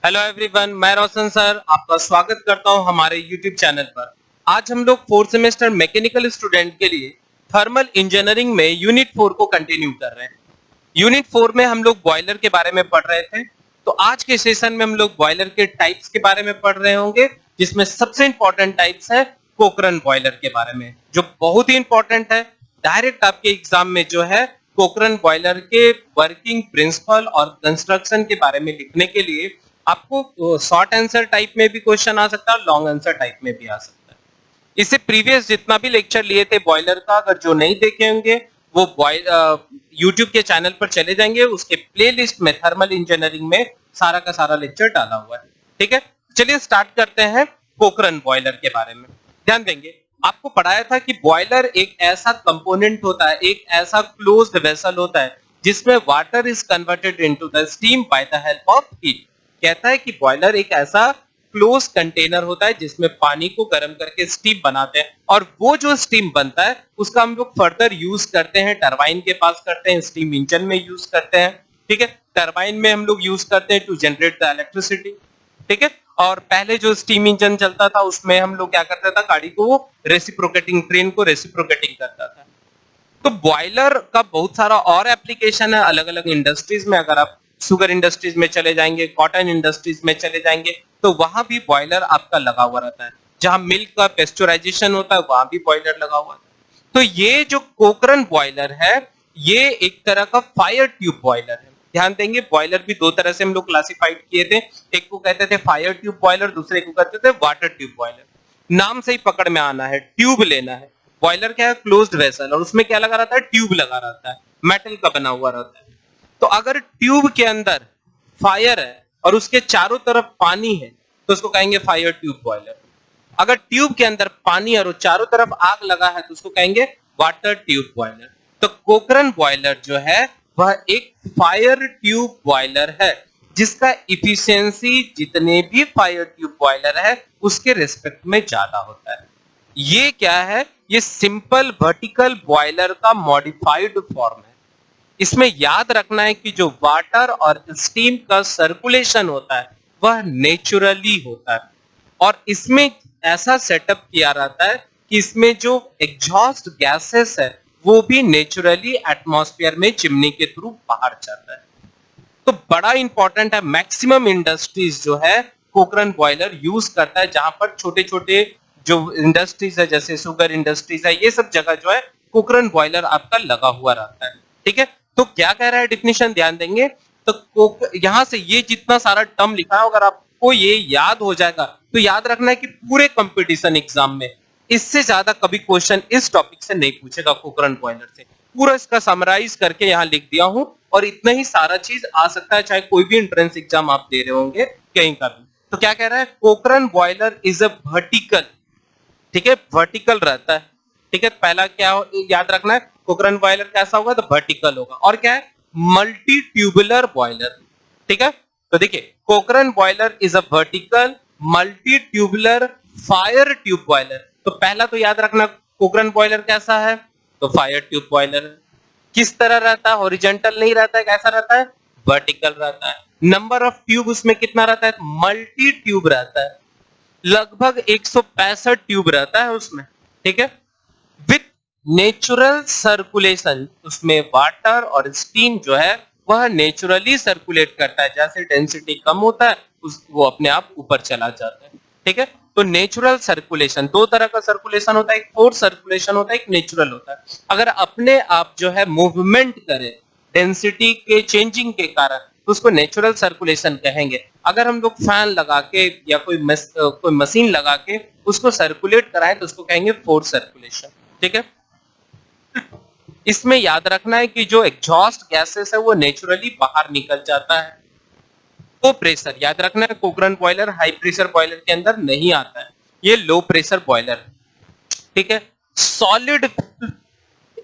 Hello everyone, मैं रोशन sir आपका स्वागत करता हूं हमारे यूट्यूब चैनल पर। आज हम लोग फोर्थ सेमेस्टर मैकेनिकल स्टूडेंट के लिए थर्मल इंजीनियरिंग में यूनिट 4 को कंटिन्यू कर रहे हैं। यूनिट 4 में हम लोग बॉयलर के बारे में पढ़ रहे थे, तो आज के सेशन में हम लोग बॉयलर के टाइप्स के बारे में पढ़ रहे होंगे, जिसमें सबसे इंपॉर्टेंट टाइप्स है कोकरन बॉयलर के बारे में, जो बहुत ही इंपॉर्टेंट है। डायरेक्ट आपके एग्जाम में जो है कोकरन बॉयलर के वर्किंग प्रिंसिपल और कंस्ट्रक्शन के बारे में लिखने के लिए आपको शॉर्ट आंसर टाइप में भी क्वेश्चन आ सकता है और लॉन्ग आंसर टाइप में भी आ सकता है। इससे प्रीवियस जितना भी लेक्चर लिए थे बॉयलर का, अगर जो नहीं देखे होंगे वो यूट्यूब के चैनल पर चले जाएंगे, उसके प्लेलिस्ट में थर्मल इंजीनियरिंग में सारा का सारा लेक्चर डाला हुआ है। ठीक है, चलिए स्टार्ट करते हैं कोकरन बॉयलर के बारे में। ध्यान देंगे, आपको पढ़ाया था कि बॉयलर एक ऐसा कंपोनेंट होता है, एक ऐसा क्लोज्ड वेसल होता है जिसमें water is converted into the steam by the help of heat. कहता है कि बॉयलर एक ऐसा क्लोज कंटेनर होता है जिसमें पानी को गर्म करके स्टीम बनाते हैं, और वो जो स्टीम बनता है उसका हम लोग फर्दर यूज करते हैं, टरबाइन के पास करते हैं, स्टीम इंजन में यूज करते हैं। ठीक है, टरबाइन में हम लोग यूज करते हैं टू जनरेट द इलेक्ट्रिसिटी। ठीक है, और पहले जो स्टीम इंजन चलता था उसमें हम लोग क्या करता था, गाड़ी को रेसिप्रोकेटिंग, ट्रेन को रेसिप्रोकेटिंग करता था। तो बॉयलर का बहुत सारा और एप्लीकेशन है अलग अलग इंडस्ट्रीज में। अगर आप शुगर इंडस्ट्रीज में चले जाएंगे, कॉटन इंडस्ट्रीज में चले जाएंगे, तो वहां भी बॉयलर आपका लगा हुआ रहता है। जहां मिल्क का पेस्चराइजेशन होता है वहां भी बॉयलर लगा हुआ है। तो ये जो कोकरन बॉयलर है, ये एक तरह का फायर ट्यूब बॉयलर है। ध्यान देंगे, बॉयलर भी दो तरह से हम लोग क्लासिफाइड किए थे। एक को कहते थे फायर ट्यूब बॉयलर, दूसरे को कहते थे वाटर ट्यूब बॉयलर। नाम से ही पकड़ में आना है, ट्यूब लेना है। बॉयलर क्या है, क्लोज्ड वेसल, और उसमें क्या लगा रहता है, ट्यूब लगा रहता है, मेटल का बना हुआ रहता है। तो अगर ट्यूब के अंदर फायर है और उसके चारों तरफ पानी है तो उसको कहेंगे फायर ट्यूब बॉयलर। अगर ट्यूब के अंदर पानी और चारों तरफ आग लगा है तो उसको कहेंगे वाटर ट्यूब बॉयलर। तो कोकरन बॉयलर जो है वह एक फायर ट्यूब बॉयलर है, जिसका इफिशियंसी जितने भी फायर ट्यूब बॉयलर है उसके रिस्पेक्ट में ज्यादा होता है। ये क्या है, ये सिंपल वर्टिकल बॉयलर का मॉडिफाइड फॉर्म है। इसमें याद रखना है कि जो वाटर और स्टीम का सर्कुलेशन होता है वह नेचुरली होता है, और इसमें ऐसा सेटअप किया रहता है कि इसमें जो एग्जॉस्ट गैसेस है वो भी नेचुरली एटमॉस्फेयर में चिमनी के थ्रू बाहर जाता है। तो बड़ा इंपॉर्टेंट है, मैक्सिमम इंडस्ट्रीज जो है कोकरन बॉयलर यूज करता है। जहां पर छोटे छोटे जो इंडस्ट्रीज है जैसे शुगर इंडस्ट्रीज है, ये सब जगह जो है कोकरन बॉयलर आपका लगा हुआ रहता है। ठीक है, तो क्या कह रहा है डेफिनेशन, ध्यान देंगे। तो यहां से ये जितना सारा टर्म लिखा है, अगर आपको ये याद हो जाएगा तो याद रखना है कि पूरे कंपटीशन एग्जाम में इससे ज्यादा कभी क्वेश्चन इस टॉपिक से नहीं पूछेगा कोकरन बॉयलर से। पूरा इसका समराइज करके यहाँ लिख दिया हूं, और इतना ही सारा चीज आ सकता है चाहे कोई भी एंट्रेंस एग्जाम आप दे रहे होंगे कहीं का भी। तो क्या कह रहा है, कोकरन बॉयलर इज अ वर्टिकल। ठीक है, वर्टिकल रहता है। ठीक है, पहला क्या याद रखना है, कोकरन बॉयलर कैसा होगा, तो वर्टिकल होगा। और क्या है, मल्टी ट्यूबुलर बॉयलर। ठीक है, तो देखिए कोकरन boiler is a vertical multi tubular fire tube boiler. तो पहला तो याद रखना कोकरन बॉयलर कैसा है, तो फायर ट्यूब बॉयलर है। किस तरह रहता है, हॉरिजॉन्टल नहीं रहता है, कैसा रहता है, वर्टिकल रहता है। नंबर ऑफ ट्यूब उसमें कितना रहता है, मल्टी ट्यूब रहता है, लगभग 165 ट्यूब रहता है उसमें। ठीक है, विथ नेचुरल सर्कुलेशन, उसमें वाटर और स्टीम जो है वह नेचुरली सर्कुलेट करता है। जैसे डेंसिटी कम होता है वो अपने आप ऊपर चला जाता है। ठीक है, तो नेचुरल सर्कुलेशन, दो तरह का सर्कुलेशन होता है, एक फोर्स सर्कुलेशन होता है, एक नेचुरल होता है। अगर अपने आप जो है मूवमेंट करे डेंसिटी के चेंजिंग के कारण तो उसको नेचुरल सर्कुलेशन कहेंगे। अगर हम लोग फैन लगा के या कोई मशीन लगा के उसको सर्कुलेट कराएं तो उसको कहेंगे फोर्स सर्कुलेशन। ठीक है, इसमें याद रखना है कि जो एग्जॉस्ट गैसेस है वो नेचुरली बाहर निकल जाता है। तो प्रेशर याद रखना है, कोकरन बॉयलर हाई प्रेशर बॉयलर के अंदर नहीं आता है, ये लो प्रेशर बॉयलर है। ठीक है, सॉलिड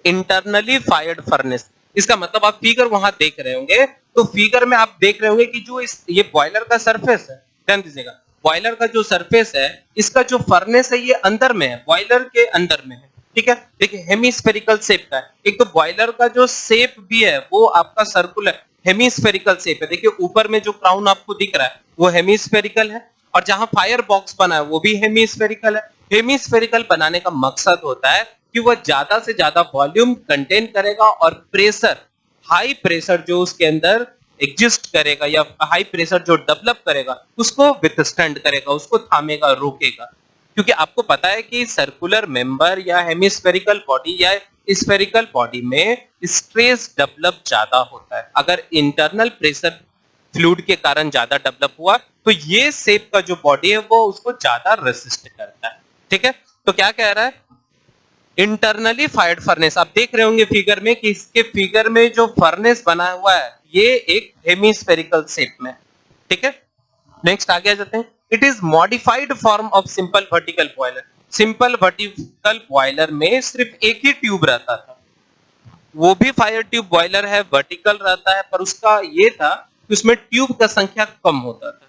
इंटरनली फायर्ड फर्नेस, इसका मतलब आप फिगर वहां देख रहे होंगे, तो फिगर में आप देख रहे होंगे कि जो ये बॉयलर का सरफेस है, ध्यान दीजिएगा, बॉयलर का जो सरफेस है, इसका जो फर्नेस है ये अंदर में है, बॉयलर के अंदर में है। ठीक है, देखिए हेमिस्फेरिकल शेप का है। एक तो बॉयलर का जो शेप भी है वो आपका सर्कुलर हेमिस्फेरिकल शेप है। देखिए ऊपर में जो क्राउन आपको दिख रहा है वो हेमिस्फेरिकल है, और जहां फायर बॉक्स बना है वो भी हेमिस्फेरिकल है। हेमिस्फेरिकल बनाने का मकसद होता है कि वह ज्यादा से ज्यादा वॉल्यूम कंटेन करेगा और प्रेशर, हाई प्रेशर जो उसके अंदर एग्जिस्ट करेगा या हाई प्रेशर जो डेवलप करेगा उसको विथस्टैंड करेगा, उसको थामेगा, रोकेगा। क्योंकि आपको पता है कि सर्कुलर मेंबर या हेमिस्फेरिकल बॉडी या स्फेरिकल बॉडी में स्ट्रेस डेवलप ज्यादा होता है। अगर इंटरनल प्रेशर फ्लूइड के कारण ज्यादा डेवलप हुआ तो ये शेप का जो बॉडी है वो उसको ज्यादा रेसिस्ट करता है। ठीक है, तो क्या कह रहा है, इंटरनली फायर्ड फर्नेस। आप देख रहे होंगे फिगर में कि इसके फिगर में जो फर्नेस बना हुआ है ये एक हेमिस्फेरिकल शेप में। ठीक है, नेक्स्ट आगे आ जाते हैं। It is modified form of simple vertical boiler. Simple vertical boiler में सिर्फ एक ही ट्यूब रहता था, वो भी फायर ट्यूब बॉयलर है, वर्टिकल रहता है, पर उसका ये था कि उसमें ट्यूब का संख्या कम होता था।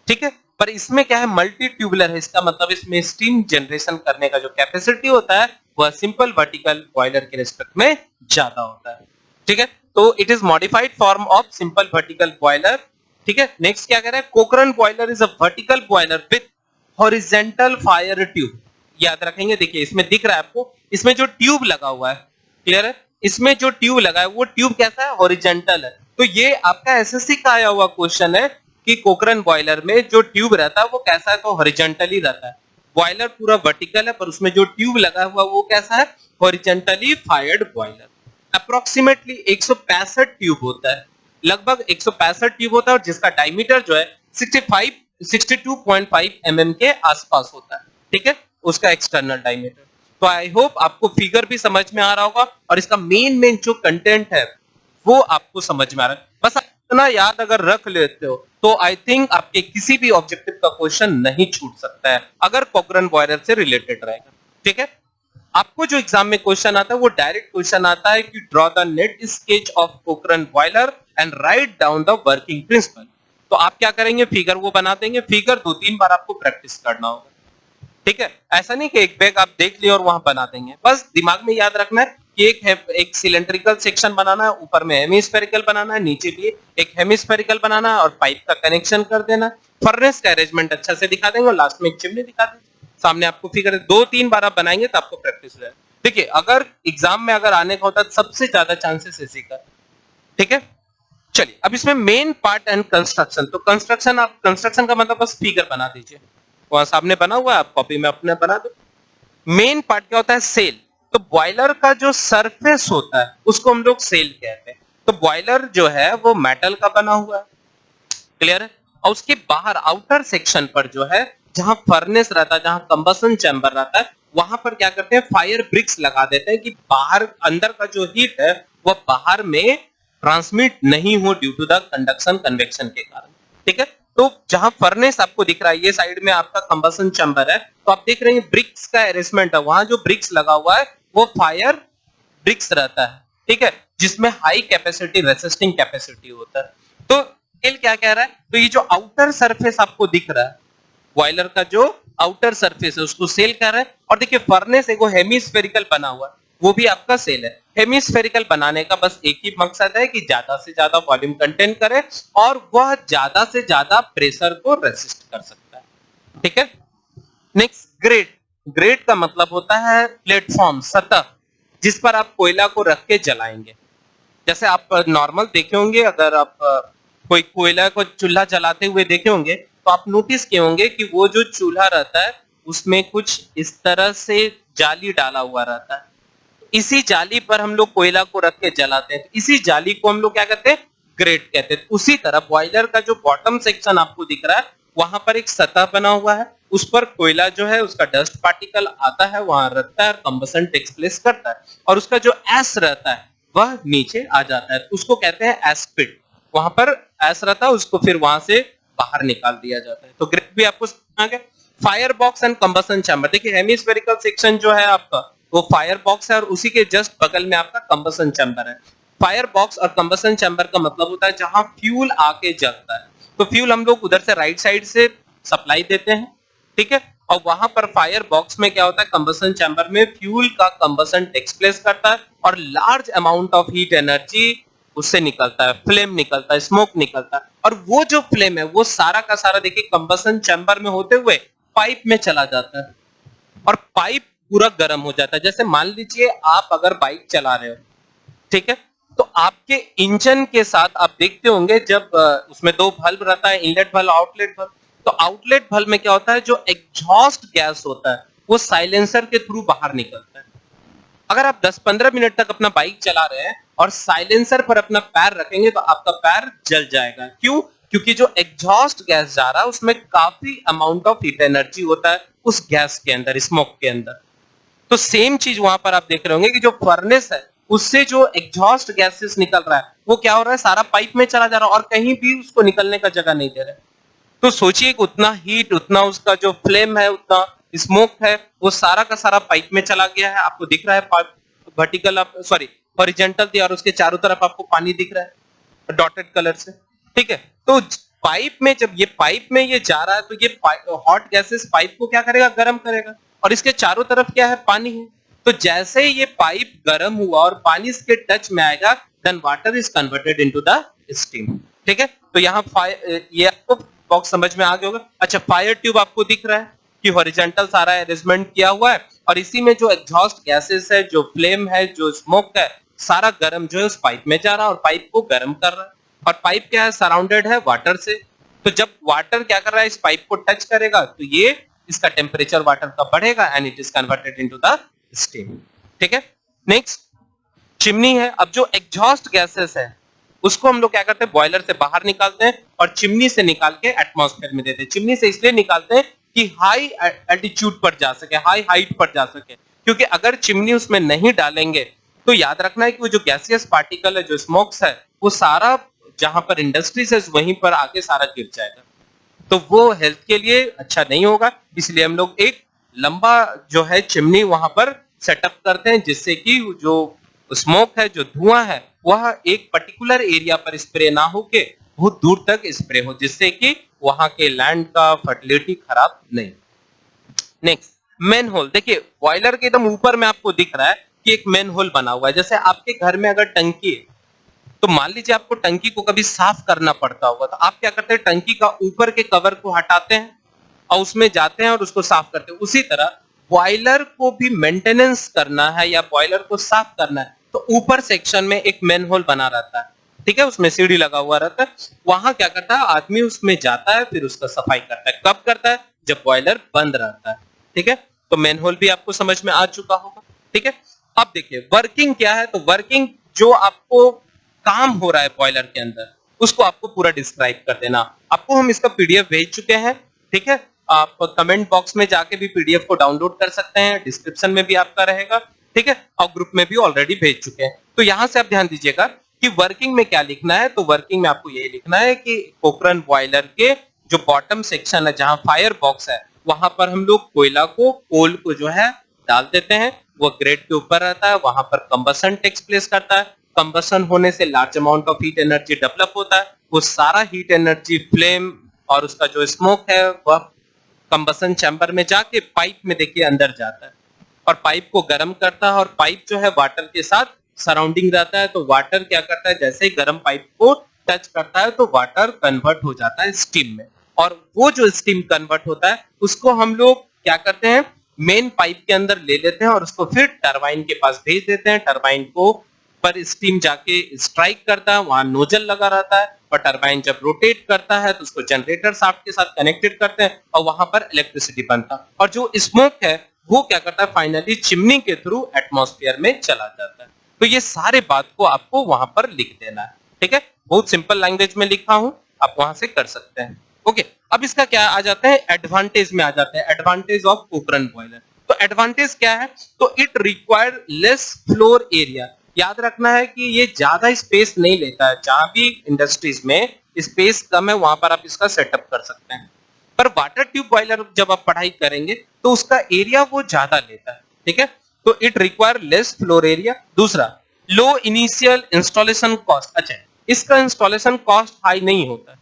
ठीक है, पर इसमें क्या है, मल्टी ट्यूबुलर है। इसका मतलब इसमें स्टीम जनरेशन करने का जो कैपेसिटी होता है वह सिंपल वर्टिकल बॉयलर के रिस्पेक्ट में ज्यादा होता है। ठीक है, तो it is modified form of simple vertical boiler. ठीक है, नेक्स्ट क्या कह रहा है, कोकरन boiler is a vertical boiler with horizontal fire tube. याद रखेंगे, देखिए इसमें दिख रहा है आपको, इसमें जो ट्यूब लगा हुआ है, क्लियर है, इसमें जो ट्यूब लगा है वो ट्यूब कैसा है, हॉरिजॉन्टल है। तो ये आपका एसएससी का आया हुआ क्वेश्चन है कि कोकरन बॉयलर में जो ट्यूब रहता है वो कैसा है, तो हॉरिजॉन्टली रहता है। बॉयलर पूरा वर्टिकल है पर उसमें जो ट्यूब लगा हुआ वो कैसा है, horizontally fired boiler. Approximately 165 tube होता है, लगभग 165 ट्यूब होता है, और जिसका डायमीटर जो है 62.5 mm के आसपास होता है। ठीक है, उसका एक्सटर्नल डायमीटर। तो आई होप आपको फिगर भी समझ में आ रहा होगा और इसका मेन जो कंटेंट है वो आपको समझ में आ रहा है। बस इतना याद अगर रख लेते हो तो आई थिंक आपके किसी भी ऑब्जेक्टिव का क्वेश्चन नहीं छूट सकता है अगर कोकरन बॉयलर से रिलेटेड रहेगा। ठीक है, आपको जो एग्जाम में क्वेश्चन आता है वो डायरेक्ट क्वेश्चन आता है कि draw the net sketch of कोकरन boiler and write down the working principle. तो आप क्या करेंगे, फिगर वो बना देंगे, फिगर 2-3 बार आपको प्रैक्टिस करना होगा। ठीक है, ऐसा नहीं कि एक बैग आप देख लिया और वहां बना देंगे, बस दिमाग में याद रखना है कि एक सिलेंड्रिकल सेक्शन बनाना है, ऊपर में हेमिस्फेरिकल बनाना है, नीचे भी एक हेमिस्फेरिकल बनाना है और पाइप का कनेक्शन कर देना। फर्नेस का अरेंजमेंट अच्छा से दिखा देंगे और लास्ट में एक चिमनी दिखा देंगे। सामने आपको फिगर 2-3 बार आप बनाएंगे तो आपको प्रैक्टिस हो जाएगा। देखिए अगर एग्जाम में अगर आने का होता है सबसे ज्यादा चांसेस इसी का। ठीक है, चलिए अब इसमें मेन पार्ट एंड कंस्ट्रक्शन। तो कंस्ट्रक्शन, आप कंस्ट्रक्शन का मतलब बस फिगर बना दीजिए, वहां सामने बना हुआ है, आप कॉपी में अपने बना दो। मेन पार्ट क्या होता है, सेल। तो बॉयलर का जो सरफेस होता है उसको हम लोग सेल कहते हैं। तो बॉयलर जो है वो मेटल का बना हुआ है, क्लियर है, और उसके बाहर आउटर सेक्शन पर जो है जहां फर्नेस रहता है, जहां कंबसन चैम्बर रहता है, वहां पर क्या करते हैं, फायर ब्रिक्स लगा देते हैं कि बाहर अंदर का जो हीट है वह बाहर में ट्रांसमिट नहीं हो due to the conduction convection के कारण। ठीक है, तो जहां फर्नेस आपको दिख रहा है ये साइड में आपका कंबसन चैम्बर है, तो आप देख रहे हैं ब्रिक्स का अरेंजमेंट है, वहां जो ब्रिक्स लगा हुआ है वो फायर ब्रिक्स रहता है। ठीक है, जिसमें हाई कैपेसिटी रेसिस्टिंग कैपेसिटी होता है। तो सेल क्या कह रहा है, तो ये जो आउटर सरफेस आपको दिख रहा है बॉयलर का, जो आउटर सरफेस है उसको सेल कर रहा है। और देखिए फर्नेस एक हेमिस्फेरिकल बना हुआ है, वो भी आपका सेल है। हेमिस्फेरिकल बनाने का बस एक ही मकसद है कि ज्यादा से ज्यादा वॉल्यूम कंटेन करे और वह ज्यादा से ज्यादा प्रेशर को रेसिस्ट कर सकता है। ठीक है, नेक्स्ट ग्रेट। ग्रेट का मतलब होता है प्लेटफॉर्म, सतह जिस पर आप कोयला को रख के जलाएंगे। जैसे आप नॉर्मल देखे होंगे, अगर आप कोई कोयला को चूल्हा जलाते हुए देखे होंगे तो आप नोटिस किए होंगे कि वो जो चूल्हा रहता है उसमें कुछ इस तरह से जाली डाला हुआ रहता है। इसी जाली पर हम लोग कोयला को रख के जलाते हैं, इसी जाली को हम लोग क्या कहते हैं, ग्रेट कहते हैं। उसी तरह बॉयलर का जो बॉटम सेक्शन आपको दिख रहा है वहां पर एक सतह बना हुआ है, उस पर कोयला जो है उसका डस्ट पार्टिकल आता है, वहां रखता है, कंबसन टेक्स प्लेस करता है, और उसका जो एस रहता है वह नीचे आ जाता है, उसको कहते हैं एस पिट। वहां पर एस रहता है, उसको फिर वहां से बाहर निकाल दिया जाता है। तो ग्रेट भी आपको समझ आ गया। Fire box and combustion chamber, देखिए हेमिस्फेरिकल सेक्शन जो है आपका वो फायर बॉक्स है और उसी के जस्ट बगल में आपका कंबसन चैम्बर है। फायर बॉक्स और कंबसन चैम्बर का मतलब होता है जहां फ्यूल आके जलता है। तो फ्यूल हम लोग उधर से राइट साइड से सप्लाई देते हैं, ठीक है, और वहां पर फायर बॉक्स में क्या होता है, कंबसन चैम्बर में फ्यूल का कंबसन टेक्स प्लेस करता है और large amount of heat energy उससे निकलता है, फ्लेम निकलता है, स्मोक निकलता है, और वो जो फ्लेम है वो सारा का सारा देखिए कंबसन चैम्बर में होते हुए पाइप में चला जाता है और पाइप पूरा गर्म हो जाता है। जैसे मान लीजिए आप अगर बाइक चला रहे हो, ठीक है, तो आपके इंजन के साथ आप देखते होंगे जब उसमें दो बल्ब रहता है, इनलेट बल्ब, आउटलेट बल्ब। तो आउटलेट बल्ब में क्या होता है, जो एग्जॉस्ट गैस होता है वो साइलेंसर के थ्रू बाहर निकलता है। अगर आप 10-15 मिनट तक अपना बाइक चला रहे हैं और साइलेंसर पर अपना पैर रखेंगे तो आपका पैर जल जाएगा। क्यों? क्योंकि जो एग्जॉस्ट गैस जा रहा है उसमें काफी अमाउंट ऑफ हीट एनर्जी होता है उस गैस के अंदर, स्मोक के अंदर। तो सेम चीज वहां पर आप देख रहे होंगे कि जो फर्नेस है उससे जो एग्जॉस्ट गैसेस निकल रहा है वो क्या हो रहा है, सारा पाइप में चला जा रहा है और कहीं भी उसको निकलने का जगह नहीं दे रहा है। तो सोचिए कि उतना हीट, उतना उसका जो फ्लेम है, उतना स्मोक है, वो सारा का सारा पाइप में चला गया है। आपको दिख रहा है वर्टिकल, सॉरी हॉरिजॉन्टल थी, और उसके चारों तरफ आपको पानी दिख रहा है डॉटेड कलर से, ठीक है। तो पाइप में जब ये पाइप में ये जा रहा है तो ये हॉट गैसेस पाइप को क्या करेगा, गर्म करेगा, और इसके चारों तरफ क्या है, पानी है। तो जैसे ही ये पाइप गर्म हुआ और पानी इसके टच में आएगा, then water is converted into the steam, ठीक है। तो यहाँ ये आपको बॉक्स समझ में आ गया होगा। अच्छा, फायर ट्यूब आपको दिख रहा है कि हॉरिजॉन्टल सारा अरेंजमेंट किया हुआ है और इसी में जो एग्जॉस्ट गैसेस है, जो फ्लेम है, जो स्मोक है, सारा गर्म जो है उस पाइप में जा रहा है और पाइप को गर्म कर रहा है। और पाइप क्या है, सराउंडेड है वाटर से। तो जब वाटर क्या कर रहा है, इस पाइप को टच करेगा तो ये इसका टेम्परेचर वाटर का बढ़ेगा and it is converted into the steam, ठीक है। नेक्स्ट चिमनी है। अब जो एग्जॉस्ट गैसेस है उसको हम लोग क्या करते हैं, बॉयलर से बाहर निकालते हैं और चिमनी से निकाल के एटमॉस्फेयर में देते हैं। चिमनी से इसलिए निकालते हैं कि हाई एल्टीट्यूड पर जा सके, हाई हाइट पर जा सके, क्योंकि अगर चिमनी उसमें नहीं डालेंगे तो याद रखना है कि वो जो गैसियस पार्टिकल है, जो स्मोक्स है, वो सारा जहां पर इंडस्ट्रीज है वहीं पर आके सारा गिर जाएगा। तो वो हेल्थ के लिए अच्छा नहीं होगा, इसलिए हम लोग एक लंबा जो है चिमनी वहां पर सेटअप करते हैं, जिससे कि जो स्मोक है, जो धुआं है, वह एक पर्टिकुलर एरिया पर स्प्रे ना होके बहुत दूर तक स्प्रे हो, जिससे कि वहां के लैंड का फर्टिलिटी खराब नहीं। Next main whole. देखिए बॉयलर के एकदम ऊपर में आपको दिख रहा है कि एक मेन होल बना हुआ है। जैसे आपके घर में अगर टंकी है तो मान लीजिए आपको टंकी को कभी साफ करना पड़ता होगा, तो आप क्या करते हैं, टंकी का ऊपर के कवर को हटाते हैं और उसमें जाते हैं और उसको साफ करते हैं। उसी तरह बॉयलर को भी मेंटेनेंस करना है या बॉयलर को साफ करना है तो ऊपर सेक्शन में एक मेन होल बना रहता है, ठीक है, उसमें सीढ़ी लगा हुआ रहता है। वहां क्या करता है, आदमी उसमें जाता है, फिर उसका सफाई करता है। कब करता है, जब बॉयलर बंद रहता है, ठीक है। तो मेन होल भी आपको समझ में आ चुका होगा, ठीक है। अब देखिए वर्किंग क्या है। तो वर्किंग जो आपको काम हो रहा है बॉयलर के अंदर, उसको आपको पूरा डिस्क्राइब कर देना। आपको हम इसका पीडीएफ भेज चुके हैं, ठीक है। आप कमेंट बॉक्स में जाके भी पीडीएफ को डाउनलोड कर सकते हैं, डिस्क्रिप्शन में भी आपका रहेगा, ठीक है, और ग्रुप में भी ऑलरेडी भेज चुके हैं। तो यहां से आप ध्यान दीजिएगा कि वर्किंग में क्या लिखना है। तो वर्किंग में आपको यही लिखना है कि पोखरण बॉयलर के जो बॉटम सेक्शन है, जहां फायर बॉक्स है, वहां पर हम लोग कोयला को, कोल को जो है डाल देते हैं। वो ग्रेड के ऊपर रहता है, वहां पर कंबसन टेक्स प्लेस करता है। कंबसन होने से large amount of heat energy develop होता है। वो सारा हीट एनर्जी, फ्लेम और उसका जो स्मोक है, वह कंबसन चैम्बर में जाके पाइप में देखिए अंदर जाता है और पाइप को गर्म करता है। और पाइप जो है वाटर के साथ सराउंडिंग रहता है। तो वाटर क्या करता है, जैसे ही गर्म पाइप को टच करता है तो वाटर कन्वर्ट हो जाता है स्टीम में, और वो जो स्टीम कन्वर्ट होता है उसको हम लोग क्या करते हैं, मेन पाइप के अंदर ले लेते हैं और उसको फिर टरबाइन के पास भेज देते हैं। टरबाइन को पर स्टीम जाके स्ट्राइक करता है, वहां नोजल लगा रहता है, और टरबाइन जब रोटेट करता है तो उसको जनरेटर शाफ्ट के साथ कनेक्टेड करते हैं और वहां पर इलेक्ट्रिसिटी बनता है। और जो स्मोक है वो क्या करता है, फाइनली चिमनी के थ्रू एटमॉस्फेयर में चला जाता है। तो ये सारे बात को आपको वहां पर लिख देना है, ठीक है। बहुत सिंपल लैंग्वेज में लिखा हूं, आप वहां से कर सकते हैं। ओके, अब इसका क्या आ जाता है, एडवांटेज में आ जाते हैं। Advantage of Pokhran boiler. तो एडवांटेज क्या है, तो it require less floor area. याद रखना है कि ये ज्यादा स्पेस नहीं लेता है। जहां भी इंडस्ट्रीज में स्पेस कम है वहां पर आप इसका सेटअप कर सकते हैं। पर वाटर ट्यूब बॉयलर जब आप पढ़ाई करेंगे तो उसका एरिया वो ज्यादा लेता है, ठीक है। तो it require less floor area. दूसरा, लो इनिशियल इंस्टॉलेशन कॉस्ट। अच्छा, इसका इंस्टॉलेशन कॉस्ट हाई नहीं होता है।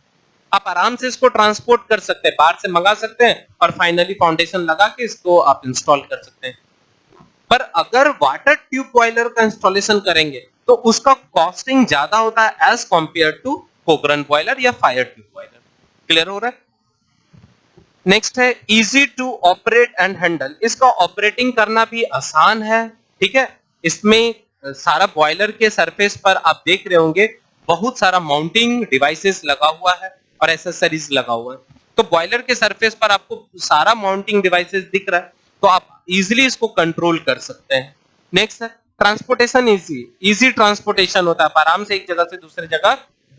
आप आराम से इसको ट्रांसपोर्ट कर सकते हैं, बाहर से मंगा सकते हैं और फाइनली फाउंडेशन लगा के इसको आप इंस्टॉल कर सकते हैं। पर अगर वाटर ट्यूब बॉयलर का इंस्टॉलेशन करेंगे तो उसका कॉस्टिंग ज्यादा होता है as compare to Cochran boiler या फायर ट्यूब बॉयलर। क्लियर हो रहा है? नेक्स्ट है easy to operate and handle. इसका ऑपरेटिंग करना भी आसान है, ठीक है। इसमें सारा बॉयलर के सरफेस पर आप देख रहे होंगे बहुत सारा माउंटिंग डिवाइसेस लगा हुआ है और एसेसरीज लगा हुआ है। तो बॉयलर के सरफेस पर आपको सारा माउंटिंग डिवाइसेस दिख रहा है, तो आप इजीली इसको कंट्रोल कर सकते हैं। नेक्स्ट है ट्रांसपोर्टेशन इजी ट्रांसपोर्टेशन होता है, आप आराम से एक जगह से दूसरी जगह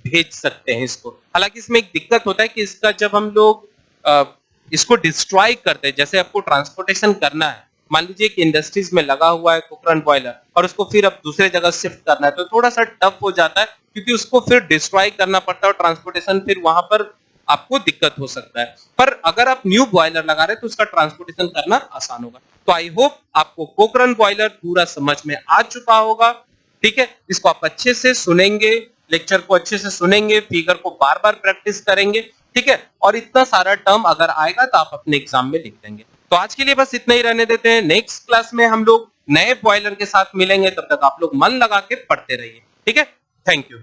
भेज सकते हैं इसको। हालांकि इसमें एक दिक्कत होता है कि इसका जब हम लोग इसको डिस्ट्रॉय करते हैं, जैसे आपको ट्रांसपोर्टेशन करना है, मान लीजिए कि इंडस्ट्रीज में लगा हुआ है कोकरन बॉयलर और उसको फिर अब दूसरे जगह शिफ्ट करना है, तो थोड़ा सा टफ हो जाता है क्योंकि उसको फिर डिस्ट्रॉय करना पड़ता है और ट्रांसपोर्टेशन फिर वहां पर आपको दिक्कत हो सकता है। पर अगर आप न्यू बॉयलर लगा रहे हैं तो उसका ट्रांसपोर्टेशन करना आसान होगा। तो आई होप आपको कोकरन बॉयलर पूरा समझ में आ चुका होगा, ठीक है। इसको आप अच्छे से सुनेंगे, लेक्चर को अच्छे से सुनेंगे, फिगर को बार बार प्रैक्टिस करेंगे, ठीक है। और इतना सारा टर्म अगर आएगा तो आप अपने एग्जाम में लिख देंगे। तो आज के लिए बस इतना ही रहने देते हैं। नेक्स्ट क्लास में हम लोग नए बॉयलर के साथ मिलेंगे, तब तक आप लोग मन लगा के पढ़ते रहिए, ठीक है। Thank you.